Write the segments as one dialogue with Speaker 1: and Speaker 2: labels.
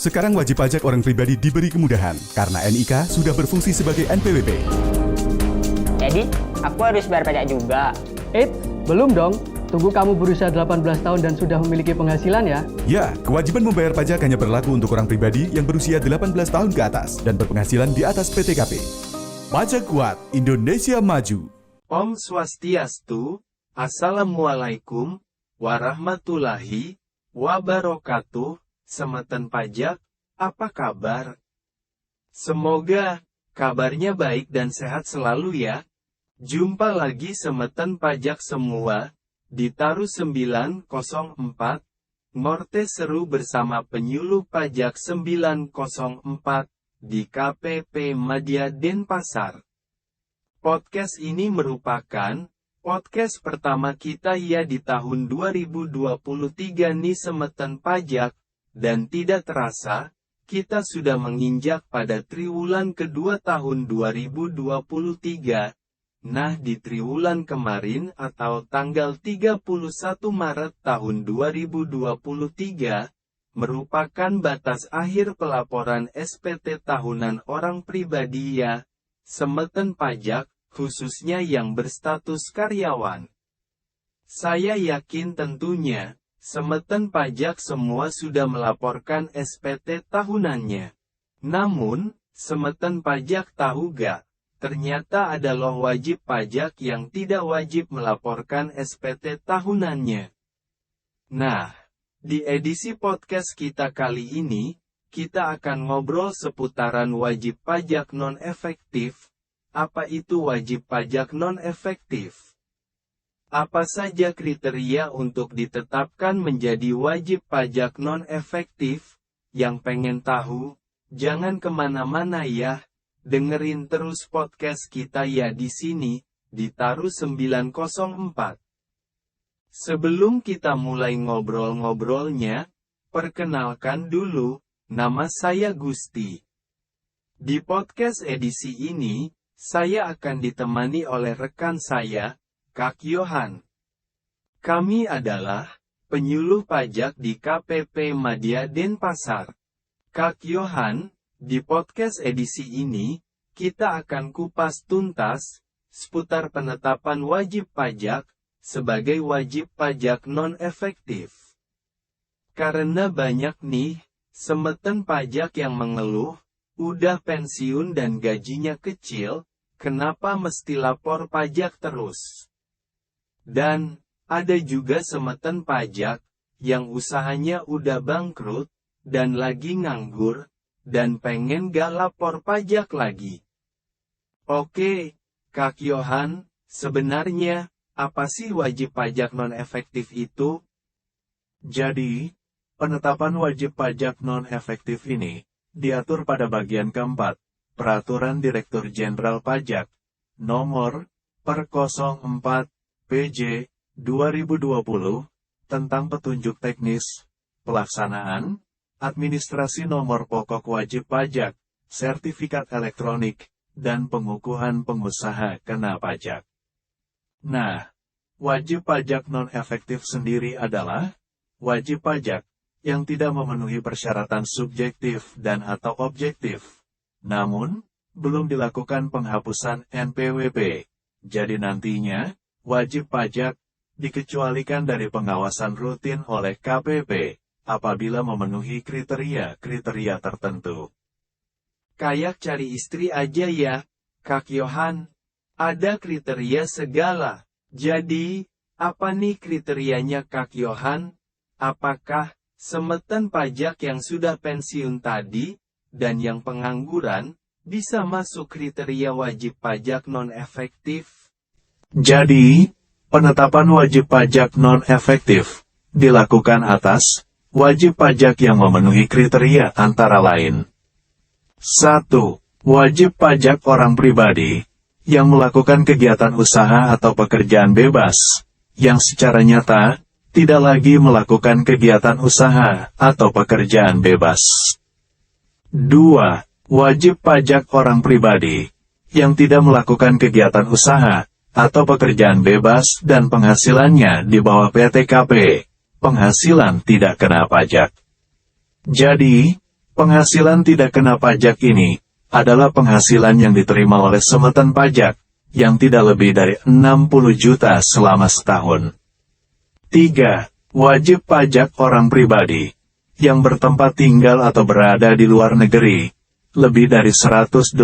Speaker 1: Sekarang wajib pajak orang pribadi diberi kemudahan karena NIK sudah berfungsi sebagai NPWP.
Speaker 2: Jadi, aku harus bayar pajak juga.
Speaker 3: Belum dong. Tunggu kamu berusia 18 tahun dan sudah memiliki penghasilan ya.
Speaker 1: Ya, kewajiban membayar pajak hanya berlaku untuk orang pribadi yang berusia 18 tahun ke atas dan berpenghasilan di atas PTKP. Pajak kuat, Indonesia maju.
Speaker 4: Om Swastiastu, Assalamualaikum warahmatullahi wabarakatuh. Semeton pajak, apa kabar? Semoga kabarnya baik dan sehat selalu ya. Jumpa lagi semeton pajak semua, di Taru 904, Ngorte Seru bersama penyuluh pajak 904, di KPP Madya Denpasar. Podcast ini merupakan podcast pertama kita ya di tahun 2023 nih semeton pajak. Dan tidak terasa, kita sudah menginjak pada triwulan kedua tahun 2023. Nah di triwulan kemarin atau tanggal 31 Maret tahun 2023, merupakan batas akhir pelaporan SPT tahunan orang pribadi ya, semeton pajak, khususnya yang berstatus karyawan. Saya yakin tentunya, semeton pajak semua sudah melaporkan SPT tahunannya. Namun, semeton pajak tahu gak? Ternyata ada loh wajib pajak yang tidak wajib melaporkan SPT tahunannya. Nah, di edisi podcast kita kali ini, kita akan ngobrol seputaran wajib pajak non-efektif. Apa itu wajib pajak non-efektif? Apa saja kriteria untuk ditetapkan menjadi wajib pajak non-efektif? Yang pengen tahu, jangan kemana-mana ya. Dengerin terus podcast kita ya di sini, di Taru 904. Sebelum kita mulai ngobrol-ngobrolnya, perkenalkan dulu, nama saya Gusti. Di podcast edisi ini, saya akan ditemani oleh rekan saya, Kak Yohan. Kami adalah penyuluh pajak di KPP Madya Denpasar. Kak Yohan, di podcast edisi ini, kita akan kupas tuntas seputar penetapan wajib pajak sebagai wajib pajak non-efektif. Karena banyak nih, semeton pajak yang mengeluh, udah pensiun dan gajinya kecil, kenapa mesti lapor pajak terus? Dan, ada juga semeton pajak, yang usahanya udah bangkrut, dan lagi nganggur, dan pengen gak lapor pajak lagi. Oke, Kak Yohan, sebenarnya, apa sih wajib pajak non-efektif itu?
Speaker 5: Jadi, penetapan wajib pajak non-efektif ini, diatur pada bagian keempat, Peraturan Direktur Jenderal Pajak, nomor, per 04, PJ 2020 tentang petunjuk teknis, pelaksanaan, administrasi nomor pokok wajib pajak, sertifikat elektronik, dan pengukuhan pengusaha kena pajak. Nah, wajib pajak non-efektif sendiri adalah wajib pajak yang tidak memenuhi persyaratan subjektif dan atau objektif, namun belum dilakukan penghapusan NPWP. Jadi nantinya, wajib pajak dikecualikan dari pengawasan rutin oleh KPP apabila memenuhi kriteria-kriteria tertentu.
Speaker 4: Kayak cari istri aja ya, Kak Yohan. Ada kriteria segala. Jadi, apa nih kriterianya Kak Yohan? Apakah semeton pajak yang sudah pensiun tadi, dan yang pengangguran, bisa masuk kriteria wajib pajak non-efektif?
Speaker 5: Jadi, penetapan wajib pajak non-efektif dilakukan atas wajib pajak yang memenuhi kriteria antara lain. 1. Wajib pajak orang pribadi yang melakukan kegiatan usaha atau pekerjaan bebas, yang secara nyata tidak lagi melakukan kegiatan usaha atau pekerjaan bebas. 2. Wajib pajak orang pribadi yang tidak melakukan kegiatan usaha atau pekerjaan bebas dan penghasilannya di bawah PTKP, penghasilan tidak kena pajak. Jadi, Penghasilan tidak kena pajak ini adalah penghasilan yang diterima oleh semeton pajak yang tidak lebih dari 60 juta selama setahun. 3. Wajib pajak orang pribadi yang bertempat tinggal atau berada di luar negeri lebih dari 183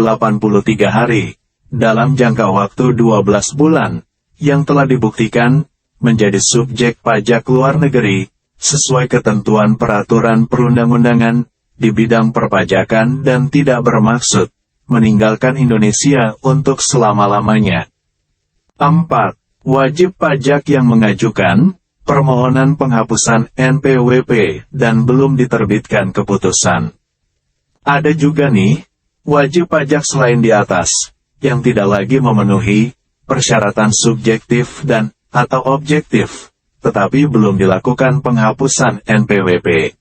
Speaker 5: hari dalam jangka waktu 12 bulan yang telah dibuktikan menjadi subjek pajak luar negeri sesuai ketentuan peraturan perundang-undangan di bidang perpajakan dan tidak bermaksud meninggalkan Indonesia untuk selama-lamanya. 4. Wajib pajak yang mengajukan permohonan penghapusan NPWP dan belum diterbitkan keputusan. Ada juga nih, wajib pajak selain di atas, yang tidak lagi memenuhi persyaratan subjektif dan atau objektif, tetapi belum dilakukan penghapusan NPWP.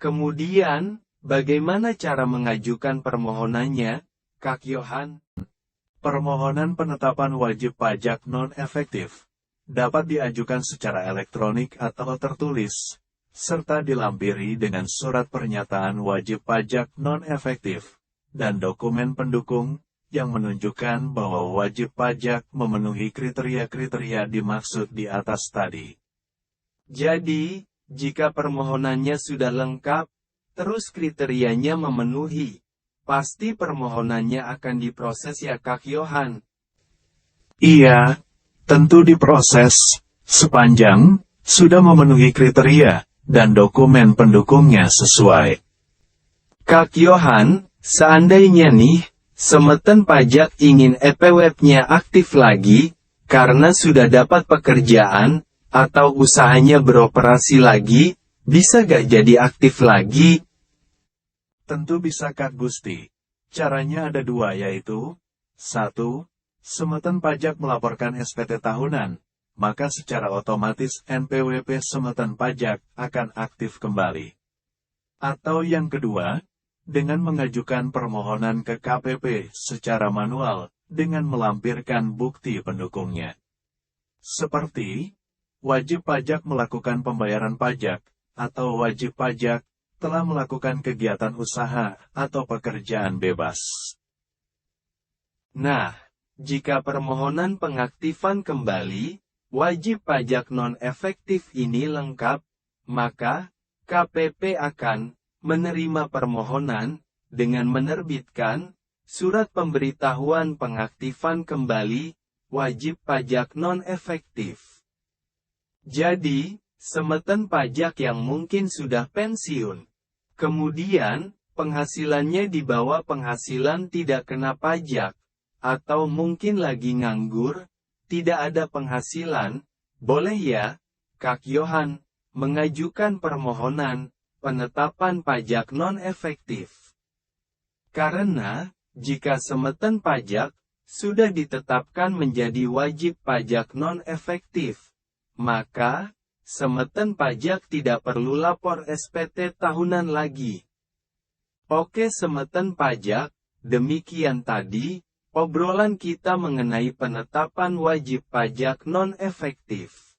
Speaker 4: Kemudian, bagaimana cara mengajukan permohonannya, Kak Yohan?
Speaker 5: Permohonan penetapan wajib pajak non-efektif dapat diajukan secara elektronik atau tertulis, serta dilampiri dengan surat pernyataan wajib pajak non-efektif dan dokumen pendukung yang menunjukkan bahwa wajib pajak memenuhi kriteria-kriteria dimaksud di atas tadi.
Speaker 4: Jadi, jika permohonannya sudah lengkap, terus kriterianya memenuhi, pasti permohonannya akan diproses ya Kak Yohan?
Speaker 5: Iya, tentu diproses, sepanjang sudah memenuhi kriteria dan dokumen pendukungnya sesuai.
Speaker 4: Kak Yohan, seandainya nih, semeton pajak ingin EPWP-nya aktif lagi, karena sudah dapat pekerjaan, atau usahanya beroperasi lagi, bisa gak jadi aktif lagi?
Speaker 5: Tentu bisa Kak Gusti. Caranya ada dua yaitu, 1. Semeton pajak melaporkan SPT tahunan, maka secara otomatis NPWP semeton pajak akan aktif kembali. Atau yang kedua, dengan mengajukan permohonan ke KPP secara manual, dengan melampirkan bukti pendukungnya. Seperti, wajib pajak melakukan pembayaran pajak, atau wajib pajak telah melakukan kegiatan usaha atau pekerjaan bebas.
Speaker 4: Nah, jika permohonan pengaktifan kembali, wajib pajak non-efektif ini lengkap, maka KPP akan menerima permohonan dengan menerbitkan surat pemberitahuan pengaktifan kembali wajib pajak non-efektif. Jadi, semeton pajak yang mungkin sudah pensiun, kemudian penghasilannya di bawah penghasilan tidak kena pajak, atau mungkin lagi nganggur, tidak ada penghasilan, boleh ya, Kak Yohan, mengajukan permohonan penetapan pajak non-efektif. Karena, jika semeton pajak sudah ditetapkan menjadi wajib pajak non-efektif, maka semeton pajak tidak perlu lapor SPT tahunan lagi. Oke semeton pajak, demikian tadi obrolan kita mengenai penetapan wajib pajak non-efektif.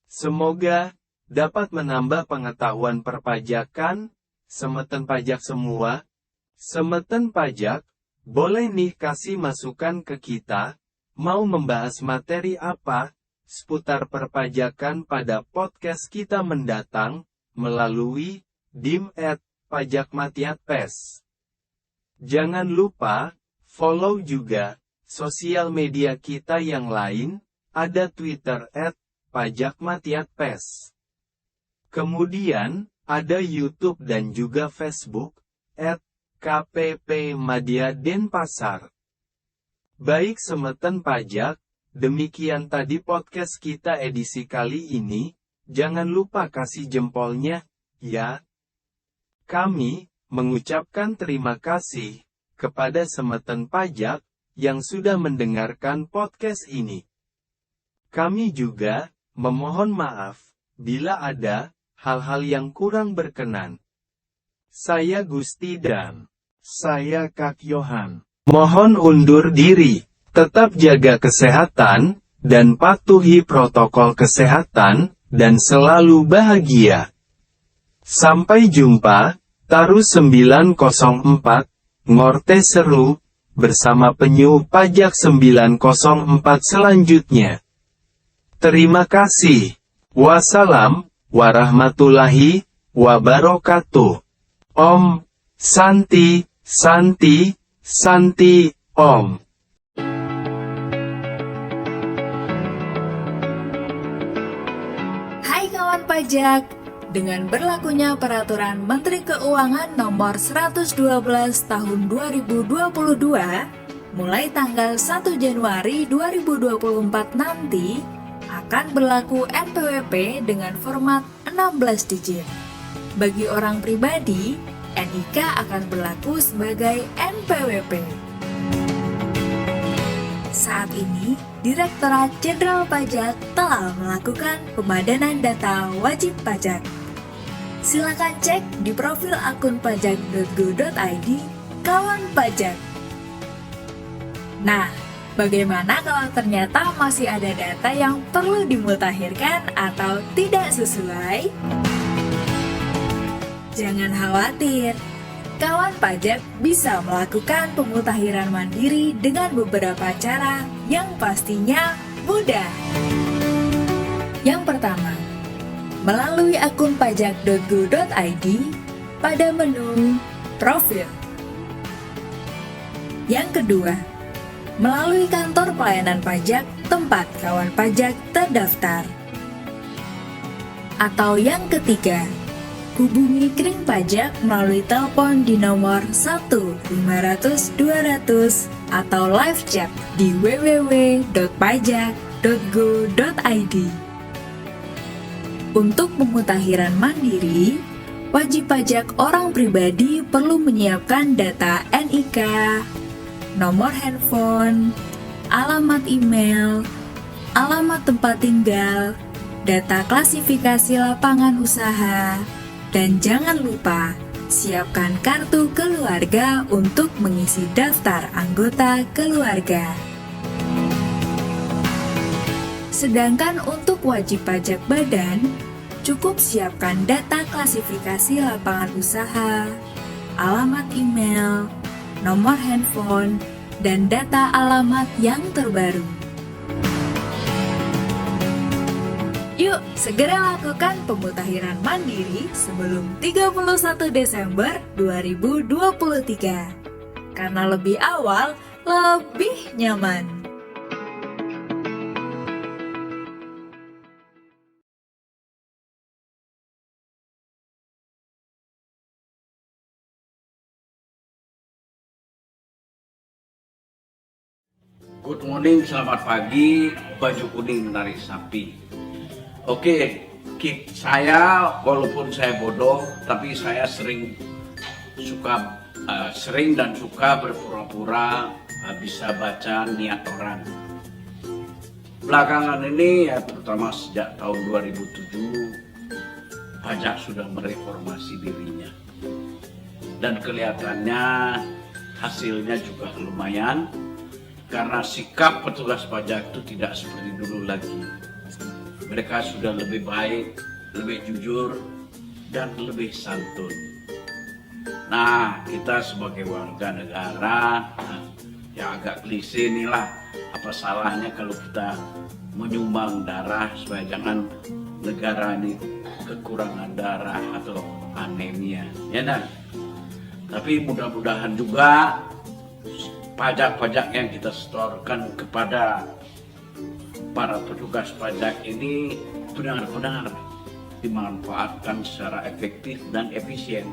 Speaker 4: Semoga dapat menambah pengetahuan perpajakan, semeton pajak semua. Semeton pajak, boleh nih kasih masukan ke kita, mau membahas materi apa, seputar perpajakan pada podcast kita mendatang, melalui dim@pajakmatiatpes. Jangan lupa, follow juga, sosial media kita yang lain, ada Twitter @pajakmatiatpes. Kemudian, ada YouTube dan juga Facebook, KPP Madya Denpasar. Baik semeton pajak, demikian tadi podcast kita edisi kali ini, jangan lupa kasih jempolnya, ya. Kami mengucapkan terima kasih kepada semeton pajak yang sudah mendengarkan podcast ini. Kami juga memohon maaf bila ada hal-hal yang kurang berkenan. Saya Gusti dan
Speaker 5: saya Kak Yohan.
Speaker 4: mohon undur diri. Tetap jaga kesehatan, dan patuhi protokol kesehatan, dan selalu bahagia. Sampai jumpa Taru 904, Ngorte Seru, bersama penyu pajak 904 selanjutnya. Terima kasih. Wassalam, warahmatullahi, wabarakatuh. Om, Santi, Santi, Santi, Om.
Speaker 6: Hai kawan pajak, dengan berlakunya Peraturan Menteri Keuangan Nomor 112 Tahun 2022, mulai tanggal 1 Januari 2024 nanti, akan berlaku NPWP dengan format 16 digit. Bagi orang pribadi, NIK akan berlaku sebagai NPWP. Saat ini, Direktorat Jenderal Pajak telah melakukan pemadanan data wajib pajak. Silakan cek di profil akun pajak.go.id kawan pajak. Nah, bagaimana kalau ternyata masih ada data yang perlu dimutakhirkan atau tidak sesuai? Jangan khawatir, kawan pajak bisa melakukan pemutakhiran mandiri dengan beberapa cara yang pastinya mudah. Yang pertama, melalui akun pajak.go.id pada menu Profil. Yang kedua, melalui kantor pelayanan pajak tempat kawan pajak terdaftar. Atau yang ketiga, hubungi Kring Pajak melalui telepon di nomor 1-500-200 atau live chat di www.pajak.go.id. Untuk pemutakhiran mandiri, wajib pajak orang pribadi perlu menyiapkan data NIK, nomor handphone, alamat email, alamat tempat tinggal, data klasifikasi lapangan usaha, dan jangan lupa, siapkan kartu keluarga untuk mengisi daftar anggota keluarga. Sedangkan untuk wajib pajak badan, cukup siapkan data klasifikasi lapangan usaha, alamat email, nomor handphone, dan data alamat yang terbaru. Yuk, segera lakukan pemutakhiran mandiri sebelum 31 Desember 2023. Karena lebih awal, lebih nyaman.
Speaker 7: Good morning, selamat pagi, baju kuning menarik sapi. Oke, saya walaupun saya bodoh, tapi saya sering dan suka berpura-pura bisa baca niat orang. Belakangan ini, ya terutama sejak tahun 2007, pajak sudah mereformasi dirinya. Dan kelihatannya hasilnya juga lumayan, karena sikap petugas pajak itu tidak seperti dulu lagi. Mereka sudah lebih baik, lebih jujur, dan lebih santun. Nah, kita sebagai warga negara, ya agak klise inilah, apa salahnya kalau kita menyumbang darah supaya jangan negara ini kekurangan darah atau anemia, ya kan? Tapi mudah-mudahan juga pajak-pajak yang kita setorkan kepada para petugas pajak ini benar-benar dimanfaatkan secara efektif dan efisien.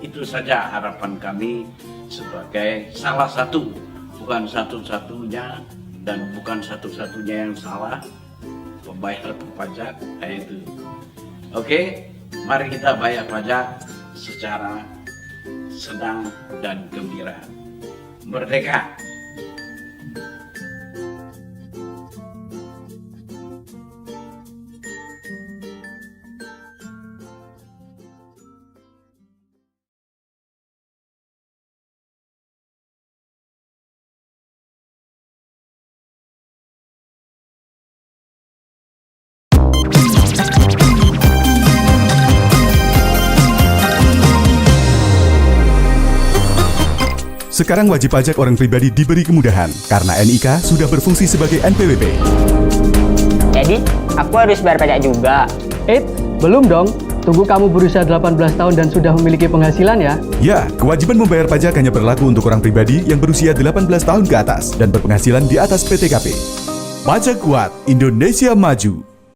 Speaker 7: Itu saja harapan kami sebagai salah satu, bukan satu-satunya dan bukan satu-satunya yang salah, pembayar pajak, itu. Oke, mari kita bayar pajak secara senang dan gembira. Merdeka!
Speaker 1: Sekarang wajib pajak orang pribadi diberi kemudahan karena NIK sudah berfungsi sebagai NPWP.
Speaker 2: Jadi, aku harus bayar pajak juga.
Speaker 3: Belum dong. Tunggu kamu berusia 18 tahun dan sudah memiliki penghasilan ya.
Speaker 1: Ya, kewajiban membayar pajak hanya berlaku untuk orang pribadi yang berusia 18 tahun ke atas dan berpenghasilan di atas PTKP. Pajak Kuat, Indonesia Maju.